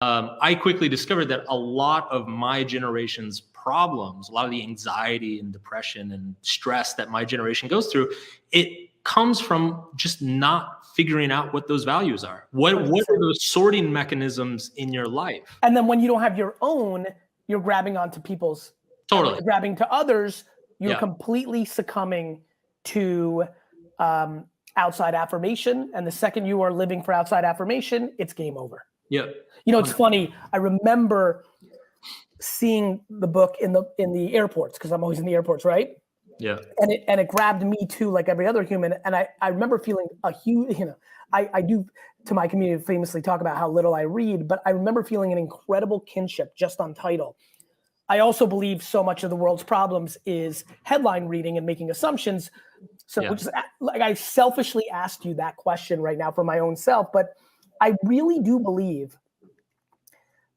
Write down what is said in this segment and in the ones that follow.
I quickly discovered that a lot of my generation's problems, a lot of the anxiety and depression and stress that my generation goes through, it comes from just not figuring out what those values are. What are those sorting mechanisms in your life? And then when you don't have your own, you're grabbing onto people's, Totally. grabbing to others, you're completely succumbing to outside affirmation. And the second you are living for outside affirmation, it's game over. Yeah. You know, it's funny. I remember seeing the book in the airports, because I'm always in the airports, right? Yeah. And it grabbed me too, like every other human. And I remember feeling a huge, I do to my community famously talk about how little I read, but I remember feeling an incredible kinship just on title. I also believe so much of the world's problems is headline reading and making assumptions. So which is, like, I selfishly asked you that question right now for my own self, but I really do believe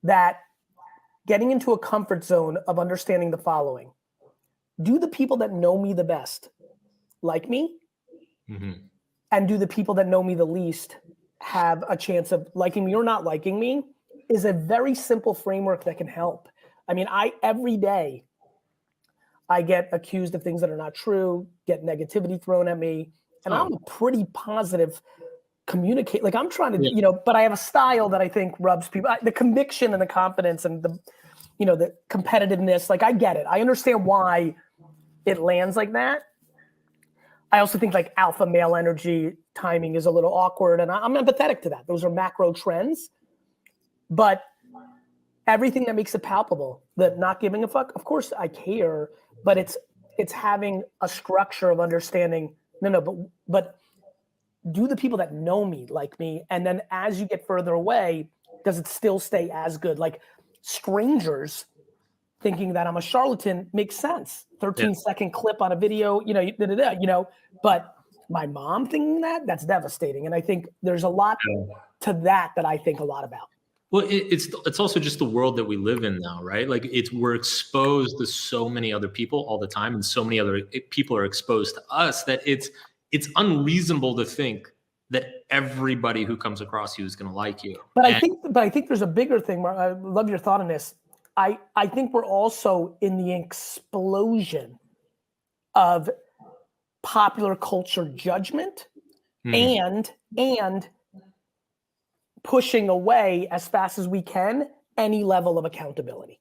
that getting into a comfort zone of understanding the following: do the people that know me the best like me? Mm-hmm. And do the people that know me the least have a chance of liking me or not liking me? Is a very simple framework that can help. I mean, every day I get accused of things that are not true, get negativity thrown at me, and I'm a pretty positive communicate. Like, I'm trying to, but I have a style that I think rubs people. The conviction and the confidence and the competitiveness. Like, I get it. I understand why it lands like that. I also think like alpha male energy timing is a little awkward, and I'm empathetic to that. Those are macro trends, but everything that makes it palpable, that not giving a fuck, of course I care, but it's having a structure of understanding. But do the people that know me like me? And then as you get further away, does it still stay as good? Like, strangers thinking that I'm a charlatan makes sense. 13-second clip on a video, but my mom thinking that's devastating. And I think there's a lot to that I think a lot about. Well, it's also just the world that we live in now, right? Like, we're exposed to so many other people all the time, and so many other people are exposed to us that it's unreasonable to think that everybody who comes across you is going to like you. But I think there's a bigger thing. I love your thought on this. I think we're also in the explosion of popular culture judgment and pushing away as fast as we can any level of accountability.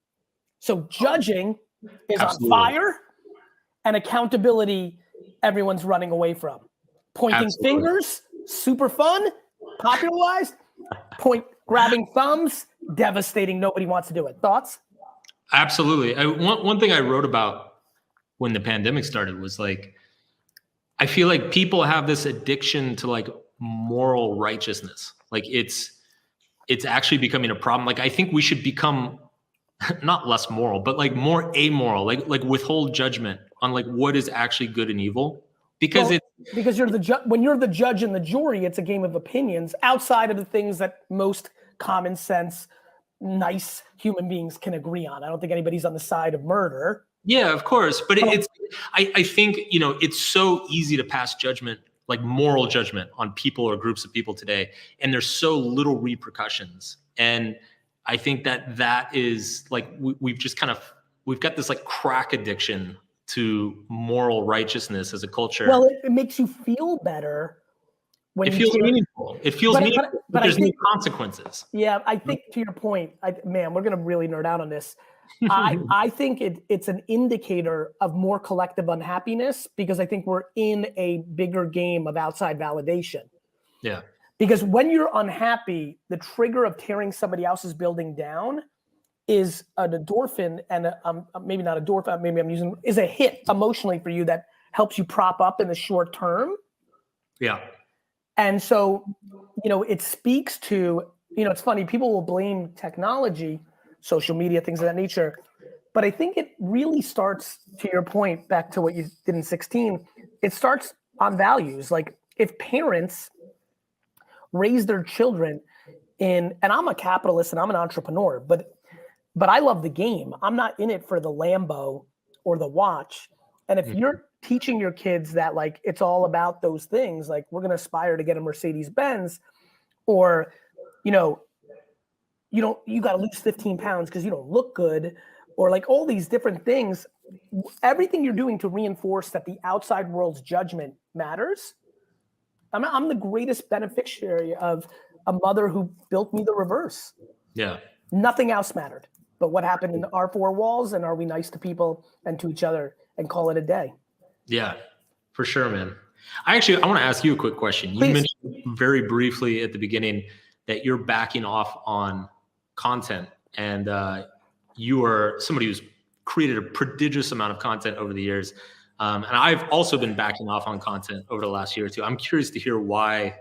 So judging is on fire, and accountability everyone's running away from. Pointing fingers, super fun, popularized. Grabbing thumbs, devastating. Nobody wants to do it. Thoughts? Absolutely. One thing I wrote about when the pandemic started was, like, I feel like people have this addiction to, like, moral righteousness. Like, it's actually becoming a problem. Like, I think we should become not less moral, but like more amoral, like withhold judgment on like what is actually good and evil. Because when you're the judge and the jury, it's a game of opinions outside of the things that most common sense, nice human beings can agree on. I don't think anybody's on the side of murder. Yeah, of course. But I think, it's so easy to pass judgment, like moral judgment, on people or groups of people today. And there's so little repercussions. And I think that is like, we've got this like crack addiction to moral righteousness as a culture. Well, it makes you feel better. It feels meaningful. It feels meaningful, but there's no consequences. Yeah, I think to your point, man, we're going to really nerd out on this. I think it's an indicator of more collective unhappiness, because I think we're in a bigger game of outside validation. Yeah. Because when you're unhappy, the trigger of tearing somebody else's building down is an endorphin, and maybe not a endorphin, maybe I'm using, is a hit emotionally for you that helps you prop up in the short term. Yeah. And so, it speaks to, it's funny, people will blame technology, social media, things of that nature. But I think it really starts, to your point, back to what you did in 16, it starts on values. Like, if parents raise their children and I'm a capitalist and I'm an entrepreneur, but I love the game. I'm not in it for the Lambo or the watch. And if you're teaching your kids that, like, it's all about those things, like, we're going to aspire to get a Mercedes Benz, or, you got to lose 15 pounds because you don't look good, or like all these different things. Everything you're doing to reinforce that the outside world's judgment matters. I'm the greatest beneficiary of a mother who built me the reverse. Yeah. Nothing else mattered but what happened in our four walls, and are we nice to people and to each other, and call it a day. Yeah, for sure, man. I want to ask you a quick question. You Please. mentioned very briefly at the beginning that you're backing off on content, and you are somebody who's created a prodigious amount of content over the years. And I've also been backing off on content over the last year or two. I'm curious to hear why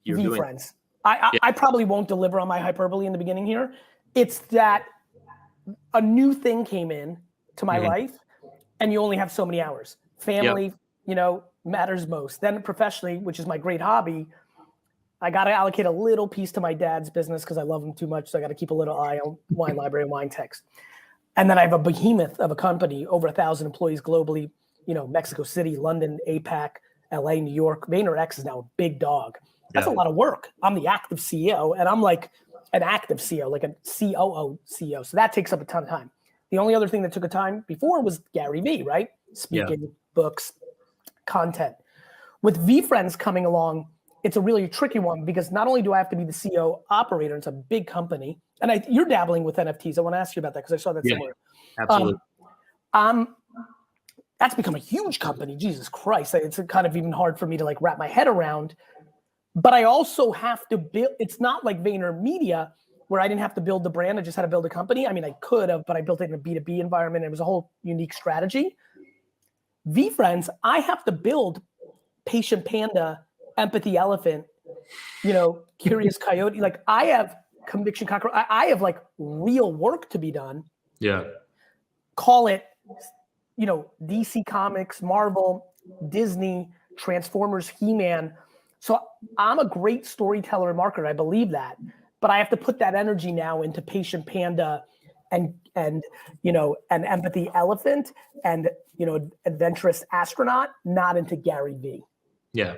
you're doing friends. I probably won't deliver on my hyperbole in the beginning here. It's that a new thing came in to my life, and you only have so many hours. Family, matters most. Then professionally, which is my great hobby, I got to allocate a little piece to my dad's business because I love him too much. So I got to keep a little eye on Wine Library and Wine Text. And then I have a behemoth of a company, over 1,000 employees globally, Mexico City, London, APAC, LA, New York. VaynerX is now a big dog. That's a lot of work. I'm the active CEO, and I'm like an active CEO, like a COO CEO. So that takes up a ton of time. The only other thing that took a time before was Gary Vee, right? Speaking, books, content. With VeeFriends coming along, it's a really tricky one because not only do I have to be the CEO operator, it's a big company, and you're dabbling with NFTs. I want to ask you about that because I saw that somewhere. Absolutely. That's become a huge company. Jesus Christ. It's kind of even hard for me to like wrap my head around. But I also have to build, it's not like VaynerMedia where I didn't have to build the brand. I just had to build a company. I mean, I could have, but I built it in a B2B environment. It was a whole unique strategy. VeeFriends, I have to build Patient Panda, Empathy Elephant, Curious Coyote. Like I have Conviction Cockroach. I have like real work to be done. Yeah. Call it, DC Comics, Marvel, Disney, Transformers, He-Man. So I'm a great storyteller and marketer. I believe that, but I have to put that energy now into Patient Panda and Empathy Elephant and, Adventurous Astronaut, not into Gary Vee. Yeah,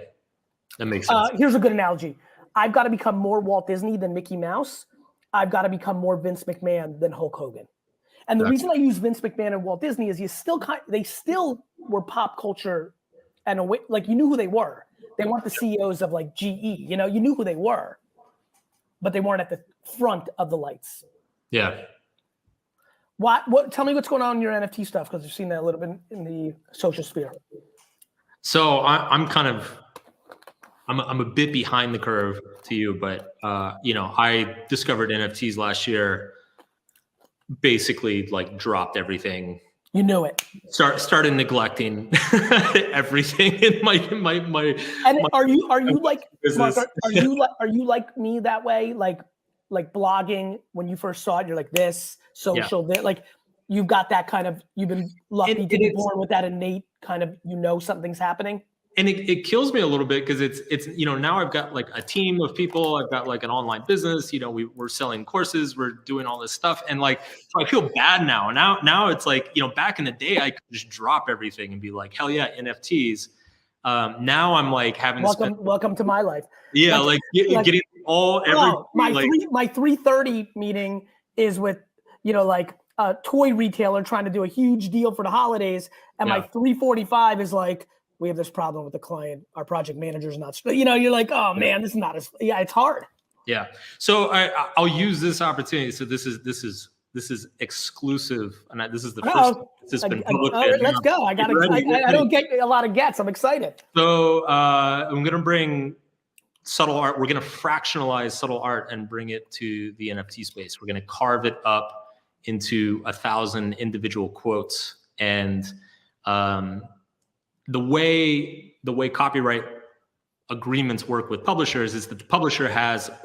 that makes sense. Here's a good analogy. I've got to become more Walt Disney than Mickey Mouse. I've got to become more Vince McMahon than Hulk Hogan. And the reason I use Vince McMahon and Walt Disney is they still were pop culture and like you knew who they were. They weren't the CEOs of like GE, you knew who they were, but they weren't at the front of the lights. Yeah. Tell me what's going on in your NFT stuff, because you've seen that a little bit in the social sphere. So I'm a bit behind the curve to you, but I discovered NFTs last year, basically like dropped everything. You knew it. Started neglecting everything in my. And are you like Mark, are you like me that way? Like blogging, when you first saw it, you're like this social, this, like you've got that kind of, you've been lucky to be born with that innate kind of, something's happening. And it kills me a little bit because it's now I've got like a team of people. I've got like an online business. We're selling courses. We're doing all this stuff, and like so I feel bad now. Now it's like back in the day I could just drop everything and be like, hell yeah, NFTs. Now I'm like having welcome to my life. Yeah, getting my 3:30 meeting is with like a toy retailer trying to do a huge deal for the holidays, and my 3:45 is like, we have this problem with the client. Our project manager is not, you're like, oh man, this is not as, it's hard. Yeah. So I'll use this opportunity. So this is exclusive. And this is the first, this has been public. Let's go. I don't get a lot of gets. I'm excited. So I'm going to bring subtle art. We're going to fractionalize subtle art and bring it to the NFT space. We're going to carve it up into 1,000 individual quotes. And, the way copyright agreements work with publishers is that the publisher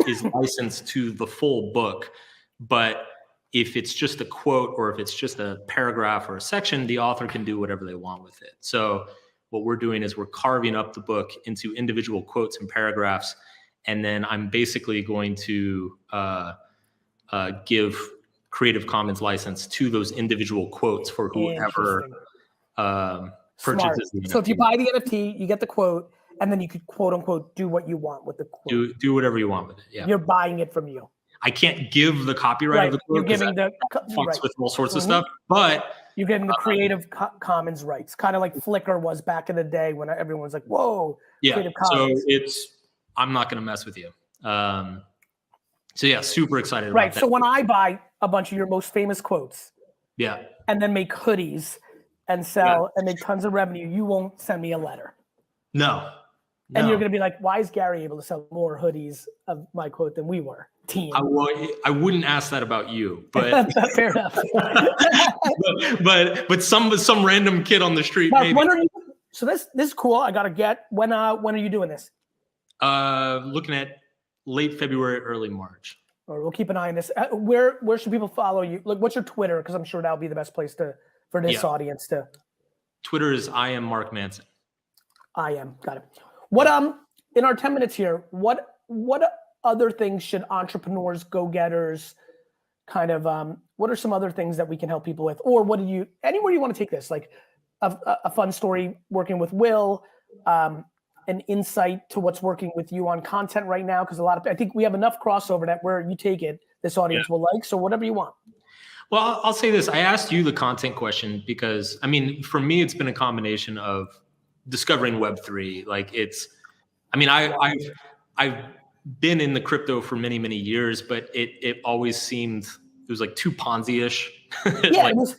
is licensed to the full book, but if it's just a quote or if it's just a paragraph or a section, the author can do whatever they want with it. So what we're doing is we're carving up the book into individual quotes and paragraphs, and then I'm basically going to give Creative Commons license to those individual quotes for whoever purchases the NFT. So if you buy the NFT, you get the quote, and then you could quote unquote do what you want with the quote. Do whatever you want with it. Yeah. You're buying it from you. I can't give the copyright of the quote. You're giving that fucks with all sorts of stuff. But you're giving the Creative Commons rights, kind of like Flickr was back in the day when everyone was like, "Whoa, Creative Commons." So I'm not going to mess with you. So yeah, super excited about that. So when I buy a bunch of your most famous quotes, yeah, and then make hoodies and sell and make tons of revenue, you won't send me a letter. No. And you're going to be like, why is Gary able to sell more hoodies of my quote than we were? Team. I wouldn't ask that about you, but fair enough. but some random kid on the street. Mark, maybe. When are you? So this is cool. I got to get when are you doing this? Looking at late February, early March. Or we'll keep an eye on this. Where should people follow you? Like, what's your Twitter? Because I'm sure that'll be the best place for this audience to. Twitter is I am Mark Manson. I am. Got it. What in our 10 minutes here, what other things should entrepreneurs, go-getters kind of what are some other things that we can help people with? Or what anywhere you want to take this, like a fun story working with Will, an insight to what's working with you on content right now, because I think we have enough crossover that where you take it, this audience will like. So whatever you want. Well, I'll say this. I asked you the content question because, I mean, for me, it's been a combination of discovering Web3. Like I've been in the crypto for many, many years, but it always seemed, it was like too Ponzi-ish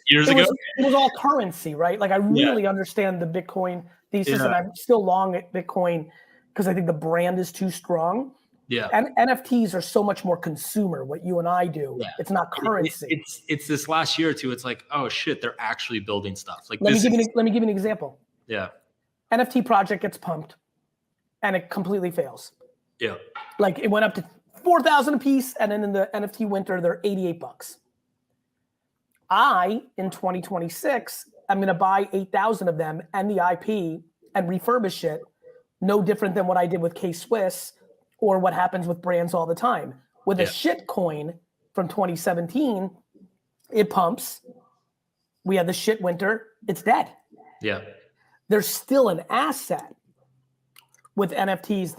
years ago. It was all currency, right? Like I really understand the Bitcoin thesis and I'm still long at Bitcoin because I think the brand is too strong. Yeah. And NFTs are so much more consumer, what you and I do. Yeah. It's not currency. It's this last year or two. It's like, oh shit, they're actually building stuff. Like let me give you an example. Yeah. NFT project gets pumped and it completely fails. Yeah. Like it went up to 4,000 a piece and then in the NFT winter, they're $88. In 2026, I'm going to buy 8,000 of them and the IP and refurbish it. No different than what I did with K-Swiss or what happens with brands all the time. With a shit coin from 2017, it pumps. We had the shit winter. It's dead. Yeah. There's still an asset with NFTs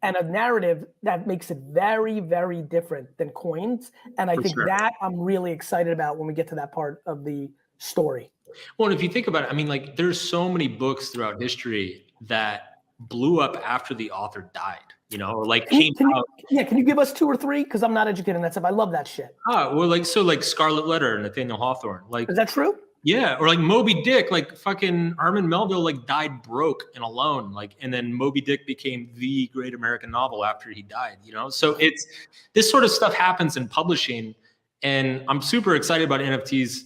and a narrative that makes it very, very different than coins. And I think that I'm really excited about when we get to that part of the story. Well, if you think about it, I mean, like there's so many books throughout history that blew up after the author died, or like came out. Can you give us 2 or 3? Because I'm not educated in that stuff. I love that shit. Well, like Scarlet Letter, Nathaniel Hawthorne. Like, is that true? Yeah, or like Moby Dick, like fucking Herman Melville, like died broke and alone, like, and then Moby Dick became the great American novel after he died. So it's this sort of stuff happens in publishing, and I'm super excited about NFTs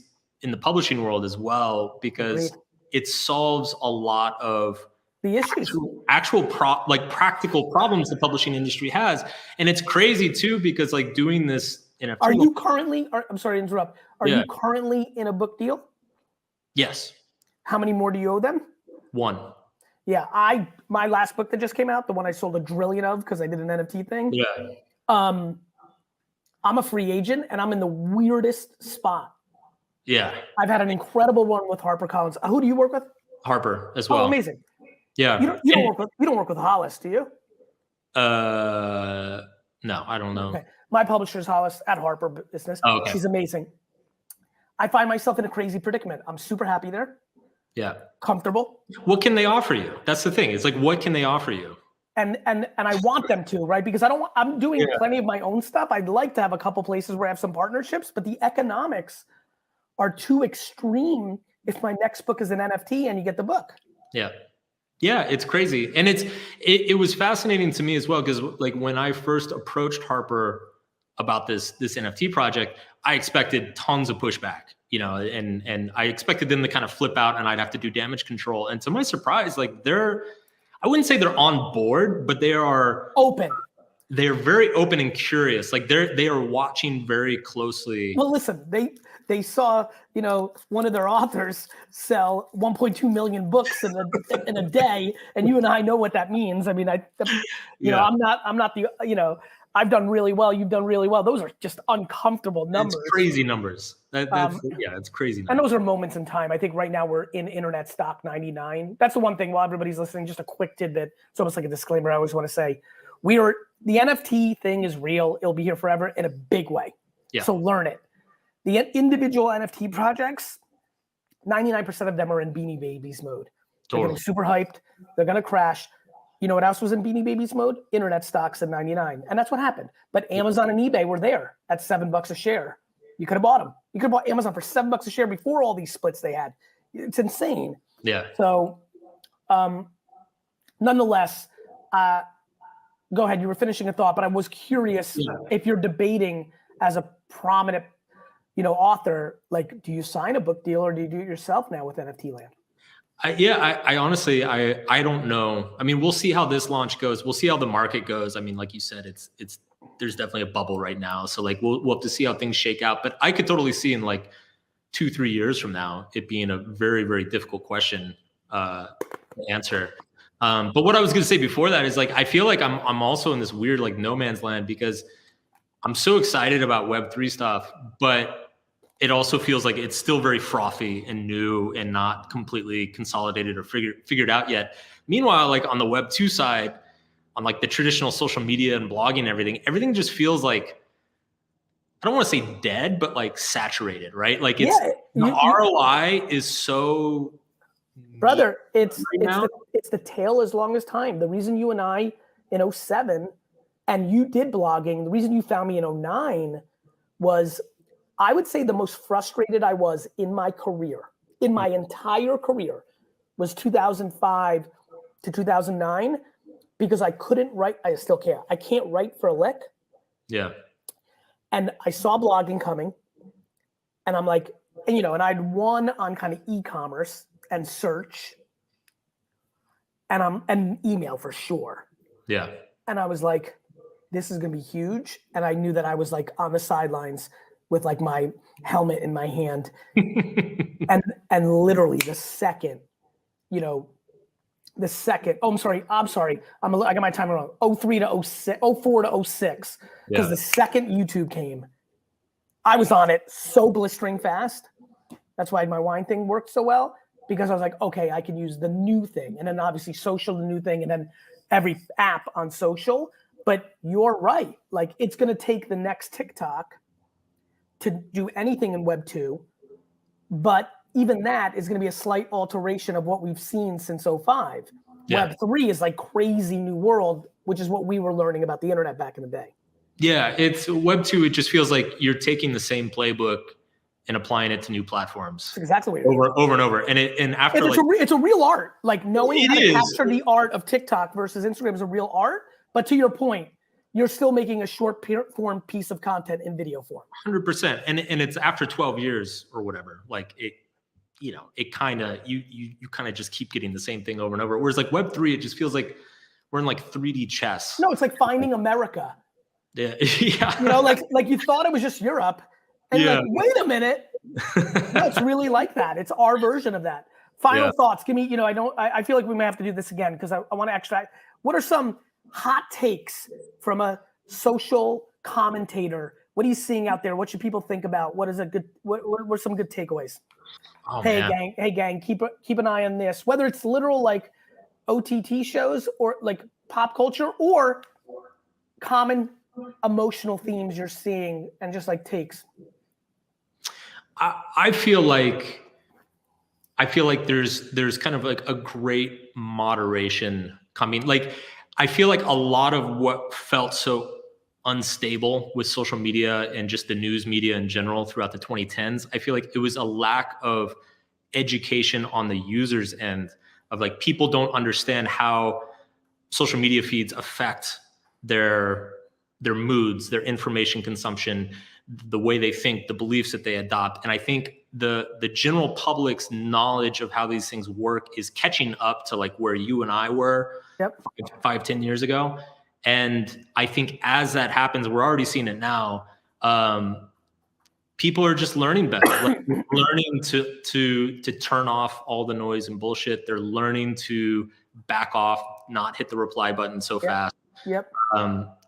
in the publishing world as well because it solves a lot of the issues, actual practical problems the publishing industry has, and it's crazy too because like doing this NFT. Are you currently? I'm sorry to interrupt. Are you currently in a book deal? Yes. How many more do you owe them? 1. Yeah, my last book that just came out, the one I sold a trillion of because I did an NFT thing. Yeah. I'm a free agent and I'm in the weirdest spot. Yeah. I've had an incredible run with HarperCollins. Who do you work with? Harper as well. Oh, amazing. Yeah. You don't work with Hollis, do you? No, I don't know. Okay. My publisher is Hollis at Harper Business. Oh, okay. She's amazing. I find myself in a crazy predicament. I'm super happy there. Yeah. Comfortable. What can they offer you? That's the thing. It's like, what can they offer you? And I want them to, right? Because I'm doing plenty of my own stuff. I'd like to have a couple places where I have some partnerships, but the economics are too extreme if my next book is an NFT and you get the book. Yeah. Yeah, it's crazy. And it was fascinating to me as well, because like when I first approached Harper about this NFT project, I expected tons of pushback, and I expected them to kind of flip out and I'd have to do damage control. And to my surprise, like I wouldn't say they're on board, but they are open. They're very open and curious. Like they are watching very closely. Well, listen, they saw, one of their authors sell 1.2 million books in a day, and you and I know what that means. I mean, I'm not the, I've done really well. You've done really well. Those are just uncomfortable numbers. It's crazy numbers. It's crazy numbers. And those are moments in time. I think right now we're in internet stock 99. That's the one thing while everybody's listening, just a quick tidbit. It's almost like a disclaimer I always want to say. The NFT thing is real. It'll be here forever in a big way. Yeah. So learn it. The individual NFT projects, 99% of them are in Beanie Babies mode. They're getting super hyped. They're going to crash. You know what else was in Beanie Babies mode? Internet stocks at 99. And that's what happened. But Amazon and eBay were there at $7 a share. You could have bought them. You could have bought Amazon for $7 a share before all these splits they had. It's insane. Yeah. So, nonetheless, go ahead. You were finishing a thought, but I was curious if you're debating as a prominent, author, like, do you sign a book deal or do you do it yourself now with NFT Land? I honestly, I don't know. I mean, we'll see how this launch goes. We'll see how the market goes. I mean, like you said, there's definitely a bubble right now. So like, we'll have to see how things shake out, but I could totally see in like 2-3 years from now, it being a very, very difficult question to answer. But what I was going to say before that is like, I feel like I'm also in this weird, like no man's land because I'm so excited about Web3 stuff, but it also feels like it's still very frothy and new and not completely consolidated or figured out yet. Meanwhile, like on the Web2 side, on like the traditional social media and blogging and everything just feels like, I don't want to say dead, but like saturated, right? Like the ROI is so... Brother, it's the tail as long as time. The reason you and I in 2007 and you did blogging, the reason you found me in 2009 was, I would say the most frustrated I was in my career, in my entire career, was 2005 to 2009, because I couldn't write. I still can't. I can't write for a lick. Yeah. And I saw blogging coming, and I'm like, and I'd won on kind of e-commerce and search, and email for sure. Yeah. And I was like, this is gonna be huge. And I knew that I was like on the sidelines with like my helmet in my hand. and literally the second, oh, I'm sorry. I got my time wrong. 03 to 06, 04 to 06. Because the second YouTube came, I was on it so blistering fast. That's why my wine thing worked so well, because I was like, okay, I can use the new thing. And then obviously social, the new thing, and then every app on social. But you're right. Like, it's going to take the next TikTok to do anything in Web 2. But even that is going to be a slight alteration of what we've seen since 05. Yeah. Web 3 is like crazy new world, which is what we were learning about the internet back in the day. Yeah, it's Web 2. It just feels like you're taking the same playbook and applying it to new platforms. That's exactly what you're over and over. And it's a real art. Like knowing how to capture the art of TikTok versus Instagram is a real art. But to your point, you're still making a short form piece of content in video form. 100%. And it's after 12 years or whatever. Like it kind of, you kind of just keep getting the same thing over and over. Whereas like Web 3, it just feels like we're in like 3D chess. No, it's like Finding America. Yeah. Yeah. Like you thought it was just Europe. And like, wait a minute. No, it's really like that. It's our version of that. Final thoughts. Give me, I feel like we may have to do this again because I want to extract. What are some hot takes from a social commentator? What are you seeing out there? What should people think about? What are some good takeaways? Oh, hey gang, keep an eye on this. Whether it's literal like OTT shows or like pop culture or common emotional themes you're seeing and just like takes. I feel like there's kind of like a great moderation coming. Like I feel like a lot of what felt so unstable with social media and just the news media in general throughout the 2010s, I feel like it was a lack of education on the user's end of like people don't understand how social media feeds affect their moods, their information consumption, the way they think, the beliefs that they adopt. And I think the general public's knowledge of how these things work is catching up to like where you and I were 5-10 years ago. And I think as that happens, we're already seeing it now. People are just learning better, like learning to turn off all the noise and bullshit. They're learning to back off, not hit the reply button so fast. Yep.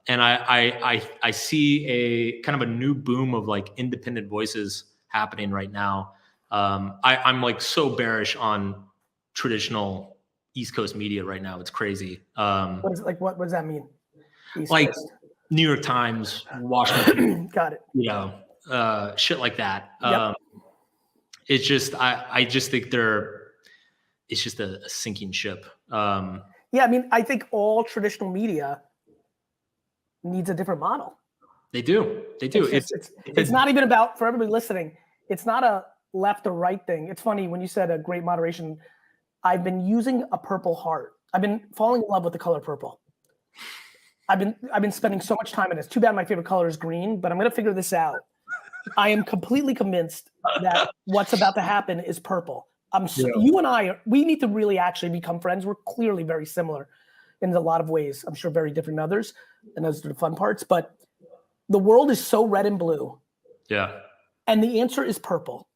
And I see a kind of a new boom of like independent voices happening right now. I'm like so bearish on traditional East Coast media right now. It's crazy. What does that mean? East like Coast. New York Times, Washington, Got it. shit like that. Yep. It's just, I just think it's just a sinking ship. Yeah, I mean, I think all traditional media needs a different model. They do. It's not even about, for everybody listening, it's not a left or right thing. It's funny when you said a great moderation. I've been using a purple heart. I've been falling in love with the color purple. I've been spending so much time in it. It's too bad my favorite color is green, but I'm gonna figure this out. I am completely convinced that what's about to happen is purple. You and I, we need to really actually become friends. We're clearly very similar in a lot of ways. I'm sure very different in others, and those are the fun parts. But the world is so red and blue. Yeah. And the answer is purple.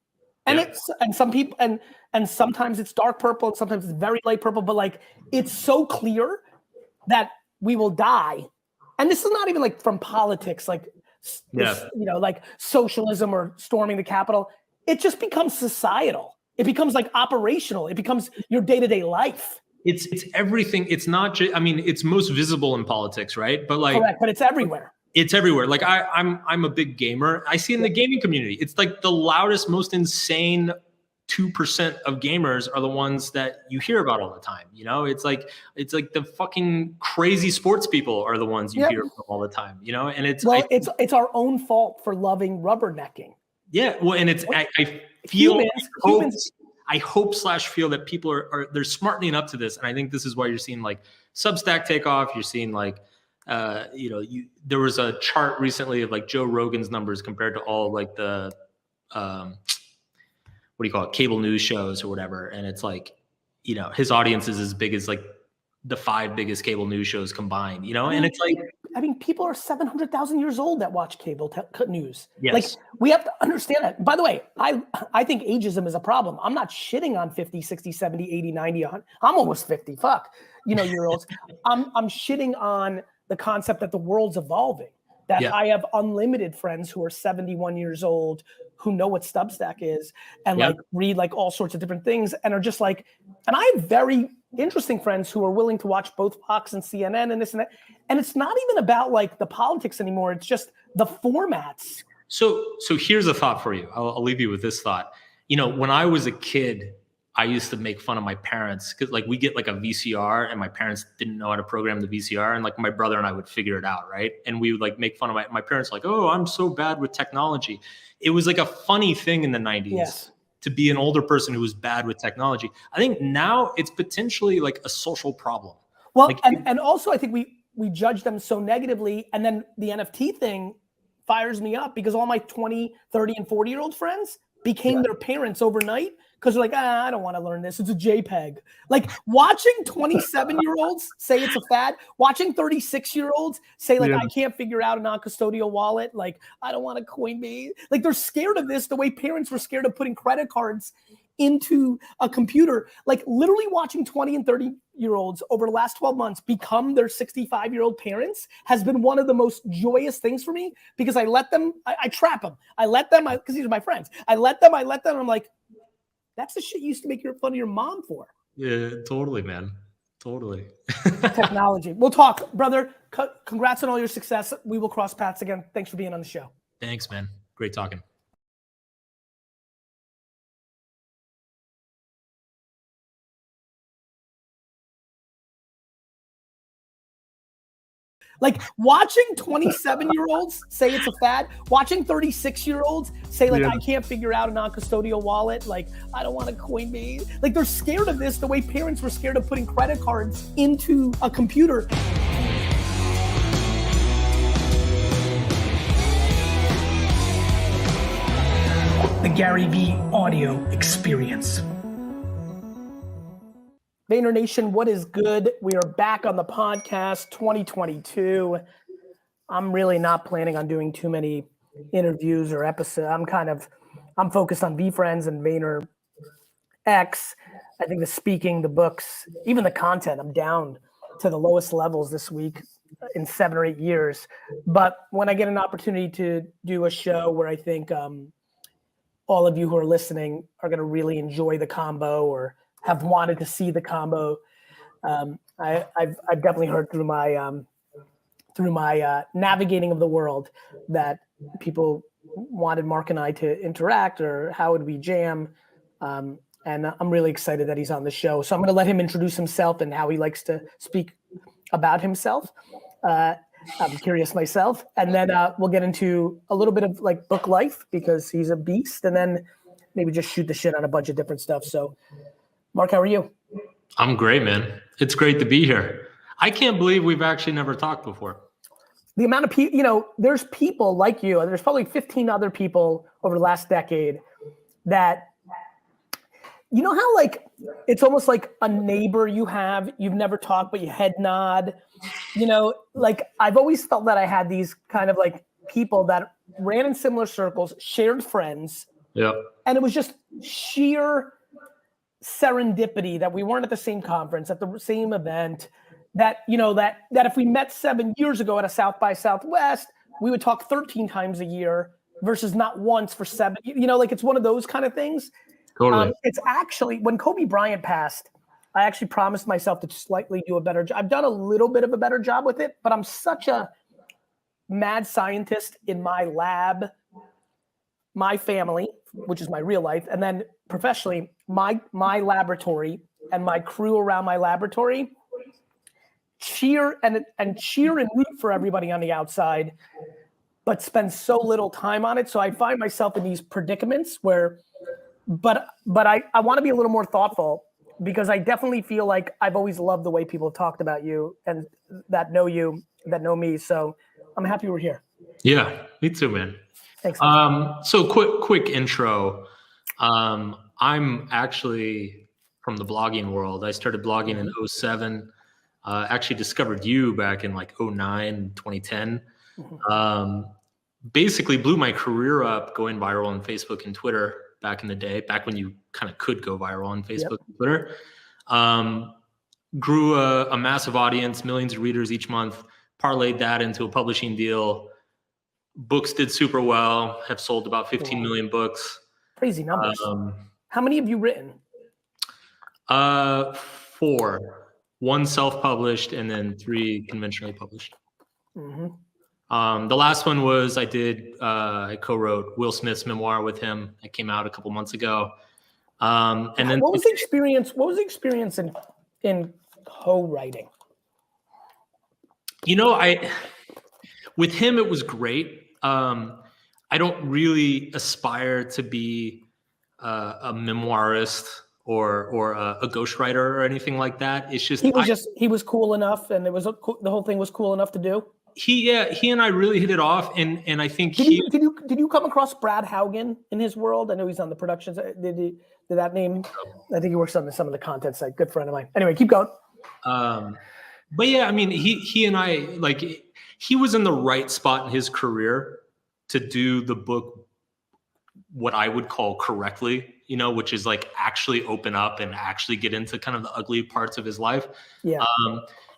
And some people and sometimes it's dark purple and sometimes it's very light purple, but like it's so clear that we will die. And this is not even like from politics, like like socialism or storming the Capitol. It just becomes societal. It becomes like operational. It becomes your day-to-day life. It's everything. It's not just, I mean, it's most visible in politics, right? But like, correct, but it's everywhere. It's everywhere. Like I'm a big gamer. I see it in the gaming community. It's like the loudest, most insane 2% of gamers are the ones that you hear about all the time. It's like the fucking crazy sports people are the ones you hear from all the time. And it's our own fault for loving rubbernecking. Yeah, well, and it's I feel I hope / feel that people they're smartening up to this, and I think this is why you're seeing like Substack take off. You're seeing like there was a chart recently of like Joe Rogan's numbers compared to all like the what do you call it, cable news shows or whatever, and it's like his audience is as big as like the 5 biggest cable news shows combined, and it's like, I mean, people are 700,000 years old that watch cable news. Yes. Like, we have to understand that. By the way, I think ageism is a problem. I'm not shitting on 50, 60, 70, 80, 90, 100. I'm almost 50. Fuck, year olds. I'm shitting on the concept that the world's evolving. That I have unlimited friends who are 71 years old who know what Substack is and like read like all sorts of different things and are just like, and I have very interesting friends who are willing to watch both Fox and CNN and this and that. And it's not even about like the politics anymore. It's just the formats. So here's a thought for you. I'll leave you with this thought. When I was a kid, I used to make fun of my parents because like we get like a VCR and my parents didn't know how to program the VCR, and like my brother and I would figure it out, right? And we would like make fun of my parents like, oh, I'm so bad with technology. It was like a funny thing in the 90s to be an older person who was bad with technology. I think now it's potentially like a social problem. Well, like, and also I think we judge them so negatively, and then the NFT thing fires me up because all my 20, 30, and 40-year-old friends became their parents overnight because they're like, I don't want to learn this. It's a JPEG. Like watching 27-year-olds say it's a fad, watching 36-year-olds say like, I can't figure out a non-custodial wallet. Like, I don't want to Coinbase. Like they're scared of this the way parents were scared of putting credit cards into a computer. Like literally watching 20 and 30-year-olds over the last 12 months become their 65-year-old parents has been one of the most joyous things for me because I let them, I trap them. I let them, because these are my friends. I let them, and I'm like, that's the shit you used to make fun of your mom for. Yeah, totally, man. Totally. Technology. We'll talk, brother. Congrats on all your success. We will cross paths again. Thanks for being on the show. Thanks, man. Great talking. Like watching 27-year-olds say it's a fad, watching 36-year-olds say like, I can't figure out a non-custodial wallet. Like, I don't want to Coinbase. Like they're scared of this the way parents were scared of putting credit cards into a computer. The Gary Vee audio experience. Vayner Nation, what is good? We are back on the podcast 2022. I'm really not planning on doing too many interviews or episodes. I'm focused on VeeFriends and Vayner X. I think the speaking, the books, even the content, I'm down to the lowest levels this week in 7 or 8 years. But when I get an opportunity to do a show where I think all of you who are listening are going to really enjoy the combo or have wanted to see the combo. I've definitely heard through my through my navigating of the world that people wanted Mark and I to interact, or how would we jam. And I'm really excited that he's on the show. So I'm going to let him introduce himself and how he likes to speak about himself. I'm curious myself. And then we'll get into a little bit of like book life, because he's a beast. And then maybe just shoot the shit on a bunch of different stuff. So Mark, how are you? I'm great, man. It's great to be here. I can't believe we've actually never talked before. The amount of people, there's people like you, and there's probably 15 other people over the last decade that, how like, it's almost like a neighbor you've never talked, but you head nod, like I've always felt that I had these kind of like people that ran in similar circles, shared friends. Yeah. And it was just sheer serendipity that we weren't at the same conference, at the same event, that if we met 7 years ago at a South by Southwest, we would talk 13 times a year versus not once for 7, like it's one of those kind of things. Totally. It's actually, when Kobe Bryant passed, I actually promised myself to slightly do a better job. I've done a little bit of a better job with it, but I'm such a mad scientist in my lab, my family, which is my real life, and then professionally, my laboratory and my crew around my laboratory cheer and root for everybody on the outside, but spend so little time on it. So I find myself in these predicaments where, but I want to be a little more thoughtful, because I definitely feel like I've always loved the way people have talked about you and that know you, that know me. So I'm happy we're here. Yeah, me too, man. Thanks. So quick intro. I'm actually from the blogging world. I started blogging in 2007. Actually discovered you back in like 2009, 2010. Basically blew my career up going viral on Facebook and Twitter back in the day, back when you kind of could go viral on Facebook and Twitter. Grew a massive audience, millions of readers each month, parlayed that into a publishing deal. Books did super well, have sold about 15 million books. Crazy numbers. How many have you written? 4. 1 self-published and then 3 conventionally published. The last one was I co-wrote Will Smith's memoir with him. It came out a couple months ago. And then what was the experience? What was the experience in co-writing? With him, it was great. I don't really aspire to be a memoirist or a ghostwriter or anything like that. It's just he was cool enough, and the whole thing was cool enough to do. He and I really hit it off, and I think did you come across Brad Haugen in his world? I know he's on the productions. Did that name? I think he works on some of the content side. Good friend of mine. Anyway, keep going. But yeah, I mean, he and I, like, he was in the right spot in his career to do the book what I would call correctly, which is like actually open up and actually get into kind of the ugly parts of his life. Yeah.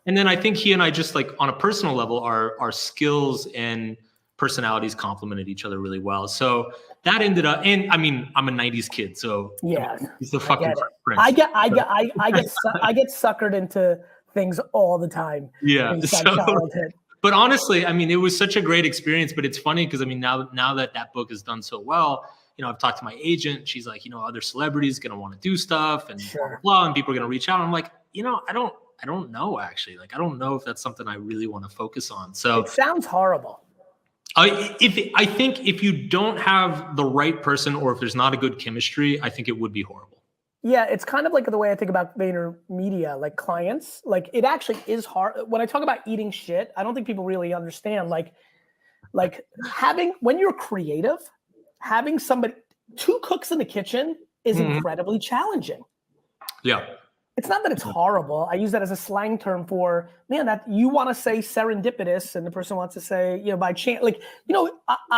And then I think he and I, just like on a personal level, our skills and personalities complemented each other really well. So that ended up, and I mean, I'm a 90s kid, so yeah, he's the fucking prince. I get suckered into things all the time. Yeah. But honestly, I mean, it was such a great experience. But it's funny because I mean, now that book has done so well, I've talked to my agent. She's like, other celebrities going to want to do stuff and blah, blah, blah, and people are going to reach out. I'm like, I don't know, actually. Like, I don't know if that's something I really want to focus on. So it sounds horrible. I think if you don't have the right person, or if there's not a good chemistry, I think it would be horrible. Yeah, it's kind of like the way I think about VaynerMedia, like clients. Like, it actually is hard. When I talk about eating shit, I don't think people really understand. Like when you're creative, having 2 cooks in the kitchen is incredibly challenging. Yeah. It's not that it's horrible. I use that as a slang term for, man, that you want to say serendipitous and the person wants to say, by chance. Like,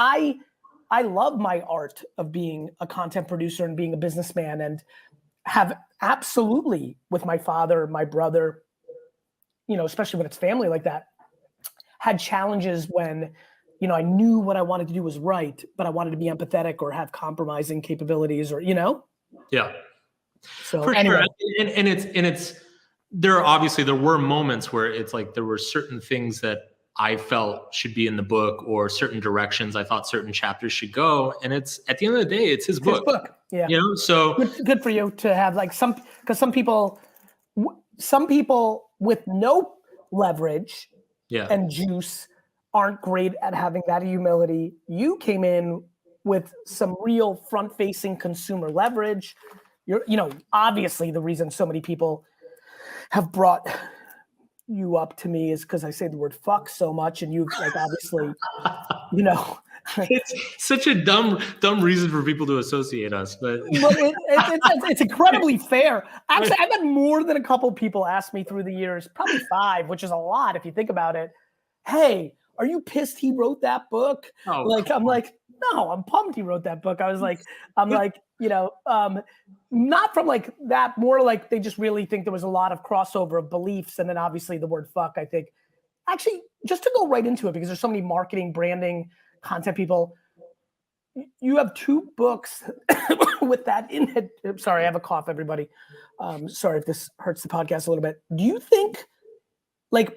I love my art of being a content producer and being a businessman, and have absolutely, with my father, my brother, especially when it's family like that, had challenges when, I knew what I wanted to do was right, but I wanted to be empathetic or have compromising capabilities or, Yeah. So for anyway. Sure. And it's there were moments where it's like there were certain things that I felt should be in the book, or certain directions I thought certain chapters should go. And it's, at the end of the day, it's his book. His book. Yeah. You know, so good for you to have like because some people with no leverage and juice aren't great at having that humility. You came in with some real front-facing consumer leverage. You're, obviously the reason so many people have brought you up to me is because I say the word fuck so much, and you've like obviously, it's such a dumb reason for people to associate us, but it's incredibly fair. Actually, I've had more than a couple people ask me through the years, probably 5, which is a lot if you think about it. Hey, are you pissed he wrote that book? I'm like, no, I'm pumped he wrote that book. Not from like that, more like they just really think there was a lot of crossover of beliefs. And then obviously the word fuck, I think, actually, just to go right into it, because there's so many marketing, branding, content people, you have 2 books with that in it. I'm sorry, I have a cough, everybody. Sorry if this hurts the podcast a little bit. Do you think like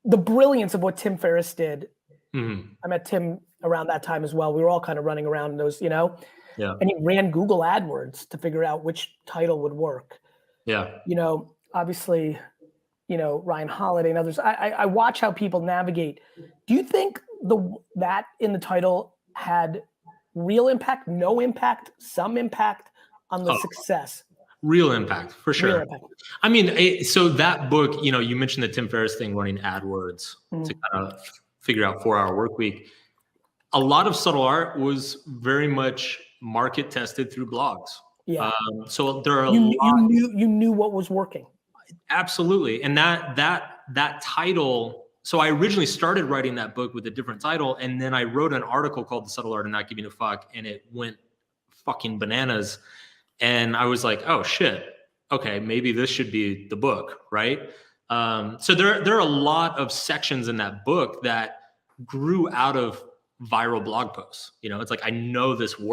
the brilliance of what Tim Ferriss did? I met Tim around that time as well. We were all kind of running around those, and he ran Google AdWords to figure out which title would work. Yeah. Obviously, Ryan Holiday and others. I watch how people navigate. Do you think that in the title had real impact, no impact, some impact on the success? Real impact, for sure. Real impact. I mean, so that book, you mentioned the Tim Ferriss thing, running AdWords to kind of figure out 4-hour work week. A lot of subtle art was very much market tested through blogs. Yeah. So there are you knew what was working. Absolutely. And that title, so I originally started writing that book with a different title, and then I wrote an article called The Subtle Art of Not Giving a Fuck, and it went fucking bananas. And I was like, oh shit, okay, maybe this should be the book, right? So there are a lot of sections in that book that grew out of viral blog posts. It's like, I know this works.